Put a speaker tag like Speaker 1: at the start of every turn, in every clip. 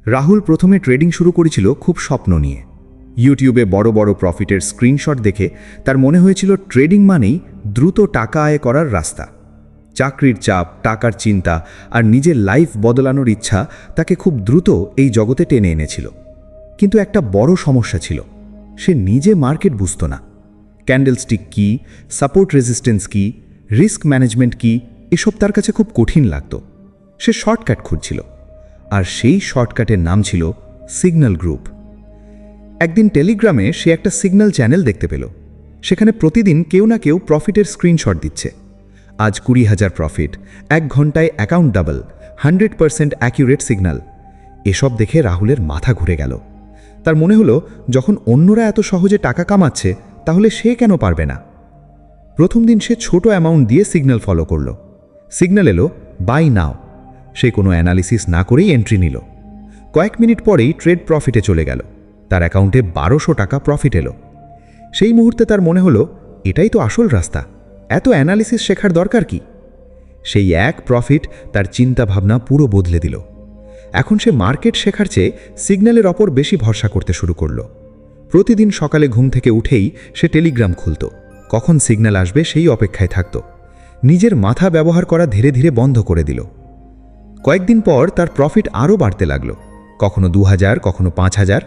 Speaker 1: রাহুল প্রথমে ট্রেডিং শুরু করেছিল খুব স্বপ্ন নিয়ে। ইউটিউবে বড় বড় প্রফিটের স্ক্রিনশট দেখে তার মনে হয়েছিল ট্রেডিং মানেই দ্রুত টাকা আয় করার রাস্তা। চাকরির চাপ, টাকার চিন্তা আর নিজের লাইফ বদলানোর ইচ্ছা তাকে খুব দ্রুত এই জগতে টেনে এনেছিল। কিন্তু একটা বড় সমস্যা ছিল, সে নিজে মার্কেট বুঝত না। ক্যান্ডেলস্টিক কি, সাপোর্ট রেজিস্ট্যান্স কি, রিস্ক ম্যানেজমেন্ট কি, এসব তার কাছে খুব কঠিন লাগত। সে শর্টকাট খুঁজছিল, আর সেই শর্টকাটের নাম ছিল সিগন্যাল গ্রুপ। একদিন টেলিগ্রামে সে একটা সিগন্যাল চ্যানেল দেখতে পেল। সেখানে প্রতিদিন কেউ না কেউ প্রফিটের স্ক্রিনশট দিচ্ছে। আজ 20,000 প্রফিট, 1 ঘন্টায় অ্যাকাউন্ট ডাবল, 100% অ্যাকিউরেট সিগন্যাল। এসব দেখে রাহুলের মাথা ঘুরে গেল। তার মনে হলো, যখন অন্যরা এত সহজে টাকা কামাচ্ছে, তাহলে সে কেন পারবে না? প্রথম দিন সে ছোট অ্যামাউন্ট দিয়ে সিগন্যাল ফলো করল। সিগন্যাল এলো বাই নাও। সে কোনো অ্যানালিসিস না করেই এন্ট্রি নিল। কয়েক মিনিট পরেই ট্রেড প্রফিটে চলে গেল। তার অ্যাকাউন্টে 1200 টাকা প্রফিট এলো। সেই মুহূর্তে তার মনে হলো, এটাই তো আসল রাস্তা, এত অ্যানালিসিস শেখার দরকার কি? সেই এক প্রফিট তার চিন্তাভাবনা পুরো বদলে দিল। এখন সে মার্কেট শেখার চেয়ে সিগন্যালের ওপর বেশি ভরসা করতে শুরু করল। প্রতিদিন সকালে ঘুম থেকে উঠেই সে টেলিগ্রাম খুলত, কখন সিগন্যাল আসবে সেই অপেক্ষায় থাকত। নিজের মাথা ব্যবহার করা ধীরে ধীরে বন্ধ করে দিল। কয়েকদিন পর তার প্রফিট আরও বাড়তে লাগলো, কখনো 2000, কখনো 5000।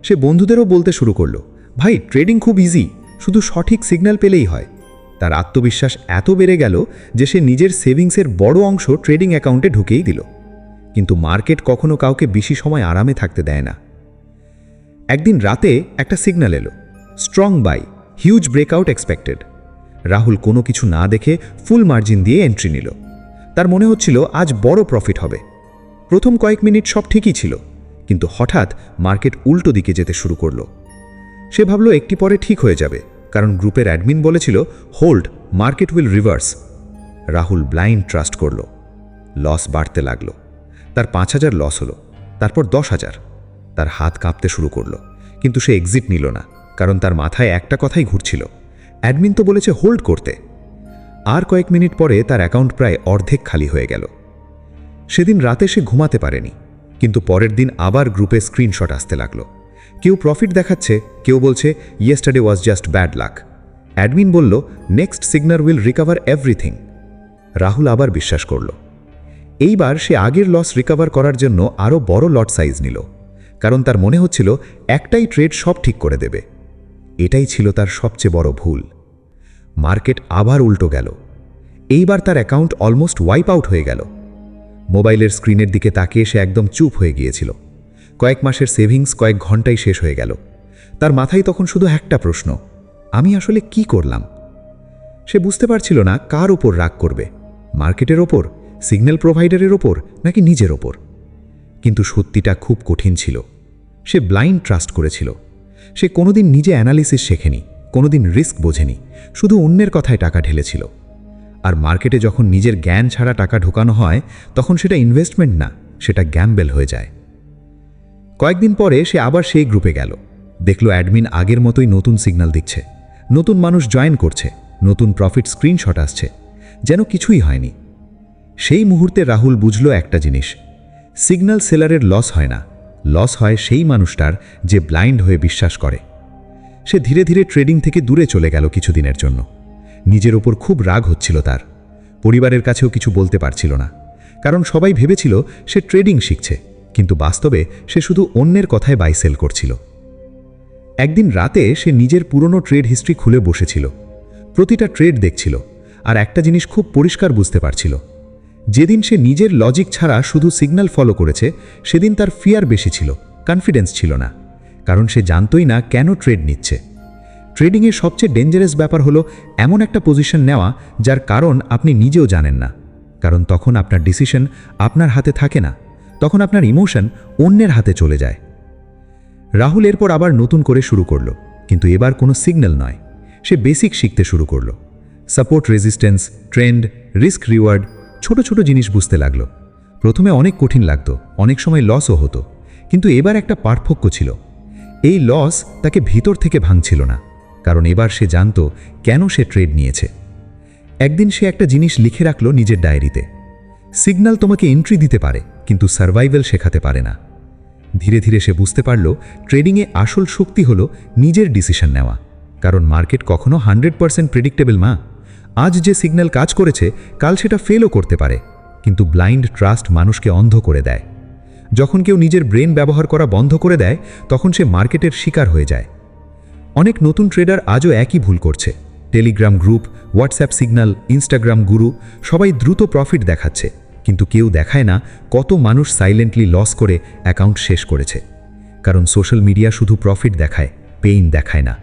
Speaker 1: সে বন্ধুদেরও বলতে শুরু করলো, ভাই ট্রেডিং খুব ইজি, শুধু সঠিক সিগন্যাল পেলেই হয়। তার আত্মবিশ্বাস এত বেড়ে গেল যে সে নিজের সেভিংসের বড় অংশ ট্রেডিং অ্যাকাউন্টে ঢুকেই দিল। কিন্তু মার্কেট কখনো কাউকে বেশি সময় আরামে থাকতে দেয় না। একদিন রাতে একটা সিগন্যাল এলো, strong buy, huge breakout expected. Rahul কোনো কিছু না দেখে ফুল মার্জিন দিয়ে এন্ট্রি নিল। তার মনে হচ্ছিল আজ বড় প্রফিট হবে। প্রথম কয়েক মিনিট সব ঠিকই ছিল, কিন্তু হঠাৎ মার্কেট উল্টো দিকে যেতে শুরু করল। সে ভাবল একটি পরে ঠিক হয়ে যাবে, কারণ গ্রুপের অ্যাডমিন বলেছিল hold, market will reverse. Rahul blind trust করল। লস বাড়তে লাগলো। তার 5000 লস হলো, তারপর 10,000। তার হাত কাঁপতে শুরু করলো, কিন্তু সে এক্সিট নিল না, কারণ তার মাথায় একটা কথাই ঘুরছিল, অ্যাডমিন তো বলেছে হোল্ড করতে। আর কয়েক মিনিট পরে তার অ্যাকাউন্ট প্রায় অর্ধেক খালি হয়ে গেল। সেদিন রাতে সে ঘুমাতে পারেনি, কিন্তু পরের দিন আবার গ্রুপে স্ক্রিনশট আসতে লাগলো। কেউ প্রফিট দেখাচ্ছে, কেউ বলছে yesterday was just bad luck. Admin বলল next signal will recover everything. Rahul আবার বিশ্বাস করল। এইবার সে আগের লস রিকভার করার জন্য আরও বড় লট সাইজ নিল, কারণ তার মনে হচ্ছিল একটাই ট্রেড সব ঠিক করে দেবে। এটাই ছিল তার সবচেয়ে বড় ভুল। মার্কেট আবার উল্টো গেল। এইবার তার অ্যাকাউন্ট অলমোস্ট ওয়াইপ আউট হয়ে গেল। মোবাইলের স্ক্রিনের দিকে তাকিয়ে সে একদম চুপ হয়ে গিয়েছিল। কয়েক মাসের সেভিংস কয়েক ঘন্টায় শেষ হয়ে গেল। তার মাথায় তখন শুধু একটা প্রশ্ন, আমি আসলে কি করলাম? সে বুঝতে পারছিল না কার ওপর রাগ করবে, মার্কেটের ওপর, সিগন্যাল প্রোভাইডারের ওপর, নাকি নিজের ওপর। কিন্তু সত্যিটা খুব কঠিন ছিল। সে ব্লাইন্ড ট্রাস্ট করেছিল। সে কোনোদিন নিজে অ্যানালিসিস শেখেনি, কোনোদিন রিস্ক বোঝেনি, শুধু অন্যের কথায় টাকা ঢেলেছিল। আর মার্কেটে যখন নিজের জ্ঞান ছাড়া টাকা ঢোকানো হয়, তখন সেটা ইনভেস্টমেন্ট না, সেটা গ্যাম্বেল হয়ে যায়। কয়েকদিন পরে সে আবার সেই গ্রুপে গেল। দেখল অ্যাডমিন আগের মতোই নতুন সিগন্যাল দিচ্ছে, নতুন মানুষ জয়েন করছে, নতুন প্রফিট স্ক্রিনশট আসছে, যেন কিছুই হয়নি। সেই মুহূর্তে রাহুল বুঝল একটা জিনিস, সিগন্যাল সেলারের লস হয় না, লস হয় সেই মানুষটার যে ব্লাইন্ড হয়ে বিশ্বাস করে। সে ধীরে ধীরে ট্রেডিং থেকে দূরে চলে গেল কিছুদিনের জন্য। নিজের ওপর খুব রাগ হচ্ছিল তার। পরিবারের কাছেও কিছু বলতে পারছিল না, কারণ সবাই ভেবেছিল সে ট্রেডিং শিখছে, কিন্তু বাস্তবে সে শুধু অন্যের কথায় বাই সেল করছিল। একদিন রাতে সে নিজের পুরনো ট্রেড হিস্ট্রি খুলে বসেছিল। প্রতিটা ট্রেড দেখছিল, আর একটা জিনিস খুব পরিষ্কার বুঝতে পারছিল, যেদিন সে নিজের লজিক ছাড়া শুধু সিগন্যাল ফলো করেছে, সেদিন তার ফিয়ার বেশি ছিল, কনফিডেন্স ছিল না, কারণ সে জানতই না কেন ট্রেড নিচ্ছে। ট্রেডিংয়ের সবচেয়ে ডেঞ্জারাস ব্যাপার হলো এমন একটা পজিশন নেওয়া যার কারণ আপনি নিজেও জানেন না, কারণ তখন আপনার ডিসিশন আপনার হাতে থাকে না, তখন আপনার ইমোশন অন্যের হাতে চলে যায়। রাহুল এরপর আবার নতুন করে শুরু করল, কিন্তু এবার কোনো সিগন্যাল নয়, সে বেসিক শিখতে শুরু করল। Support resistance, trend, risk reward, ছোট ছোট জিনিস বুঝতে লাগলো। প্রথমে অনেক কঠিন লাগতো, অনেক সময় লসও হতো, কিন্তু এবার একটা পার্থক্য ছিল, এই লস তাকে ভিতর থেকে ভাঙছিল না, কারণ এবার সে জানত কেন সে ট্রেড নিয়েছে। একদিন সে একটা জিনিস লিখে রাখলো নিজের ডায়েরিতে, সিগন্যাল তোমাকে এন্ট্রি দিতে পারে, কিন্তু সার্ভাইভাল শেখাতে পারে না। ধীরে ধীরে সে বুঝতে পারল ট্রেডিংয়ে আসল শক্তি হলো নিজের ডিসিশন নেওয়া, কারণ মার্কেট কখনো 100% প্রেডিক্টেবল না। আজ যে সিগন্যাল কাজ করেছে কাল সেটা ফেলও করতে পারে, কিন্তু ব্লাইন্ড ট্রাস্ট মানুষকে অন্ধ করে দেয়। যখন কেউ নিজের ব্রেন ব্যবহার করা বন্ধ করে দেয় তখন সে মার্কেটের শিকার হয়ে যায়। অনেক নতুন ট্রেডার আজও একই ভুল করছে। Telegram group, WhatsApp signal, Instagram গুরু সবাই দ্রুত প্রফিট দেখাচ্ছে, কিন্তু কেউ দেখায় না কত মানুষ সাইলেন্টলি লস করে অ্যাকাউন্ট শেষ করেছে। কারণ সোশ্যাল মিডিয়া শুধু প্রফিট দেখায়, পেইন দেখায় না।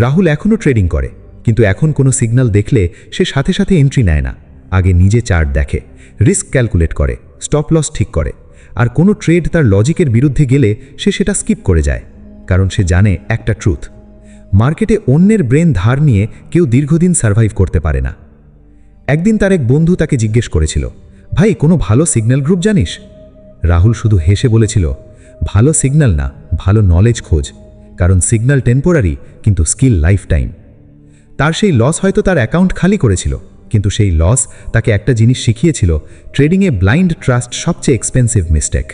Speaker 1: রাহুল এখনও ট্রেডিং করে, কিন্তু এখন কোনো সিগন্যাল দেখলে সে সাথে সাথে এন্ট্রি নেয় না। আগে নিজে চার্ট দেখে, রিস্ক ক্যালকুলেট করে, স্টপ লস ঠিক করে, আর কোনো ট্রেড তার লজিকের বিরুদ্ধে গেলে সে সেটা স্কিপ করে যায়। কারণ সে জানে একটা ট্রুথ, মার্কেটে অন্যের ব্রেন ধার নিয়ে কেউ দীর্ঘদিন সার্ভাইভ করতে পারে না। একদিন তার এক বন্ধু তাকে জিজ্ঞেস করেছিল, ভাই কোনো ভালো সিগন্যাল গ্রুপ জানিস? রাহুল শুধু হেসে বলেছিল, ভালো সিগন্যাল না, ভালো নলেজ খোঁজ, কারণ সিগন্যাল টেম্পোরারি কিন্তু স্কিল লাইফ টাইম। তার সেই লস হয়তো তার অ্যাকাউন্ট খালি করেছিল, কিন্তু সেই লস তাকে একটা জিনিস শিখিয়েছিল, ট্রেডিংয়ে ব্লাইন্ড ট্রাস্ট সবচেয়ে এক্সপেন্সিভ মিস্টেক।